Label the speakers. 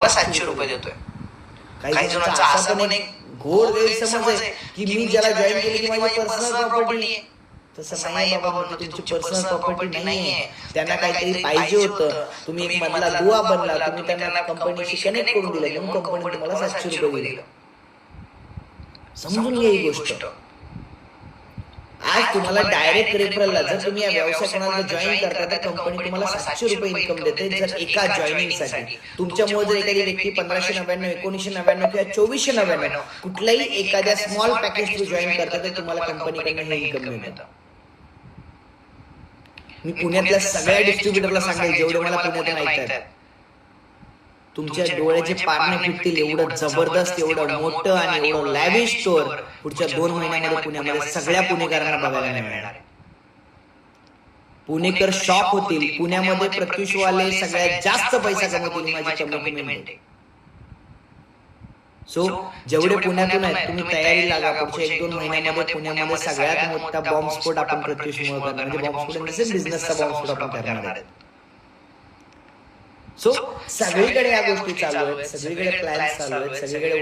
Speaker 1: ₹700 देतोय. काही जणांचा असा पण एक घोर गैरसमज आहे की मी ज्याला जॉईन केले की माझी पर्सनल प्रॉपर्टी आहे. तसं नाही बाबा, ती तुमची पर्सनल प्रॉपर्टी नाहीये. त्यांना काहीतरी पाहिजे होतं, तुम्ही एक मधला दुवा बनला, तुम्ही त्यांना कंपनीशी कनेक्ट करून दिलं म्हणून कंपनी तुम्हाला ₹700 दिले. समजून घ्या ही गोष्ट. आज तुम्हाला डायरेक्ट रेफरलला जर तुम्ही या व्यवसाय कोणाला जॉईन करता तर कंपनी तुम्हाला ₹700 इन्कम देते जर एका जॉईनिंगसाठी. तुमच्यामुळे जर एखादी व्यक्ती 1599, 1999 किंवा 2499 कुठल्याही एखाद्या स्मॉल पॅकेज थ्रू जॉईन करता तर तुम्हाला कंपनीकडनं हे इन्कम मिळतं. मी पुण्यातल्या सगळ्या डिस्ट्रीब्युटरला सांगेल जेवढे मला पुण्यातून ऐकतात, तुमच्या डोळ्याचे पारणे फिटतील एवढं जबरदस्त, एवढं मोठं आणि एवढं लॅविश स्टोअर पुढच्या 2 महिन्यामध्ये पुण्यामध्ये सगळ्या पुणेकरांना बघायला मिळणार. पुणेकर शॉक होतील. पुण्यामध्ये प्रत्युषवाले सगळ्यात जास्त पैसा कमवतील माझी कमिटमेंट आहे. सो जेवढे पुण्यातून आहेत तुम्ही तयारी लागा. पुढच्या 1-2 महिन्यामध्ये पुण्यामध्ये सगळ्यात मोठा बॉम्बस्फोट आपण प्रत्युषमुळे करणार. म्हणजे बॉम्बस्फोट नसेल, बिझनेसचा बॉम्बस्फोट आपण करणार आहे. सो सगळीकडे या गोष्टी चालू आहेत, सगळीकडे प्लॅन्स चालू आहेत, सगळीकडे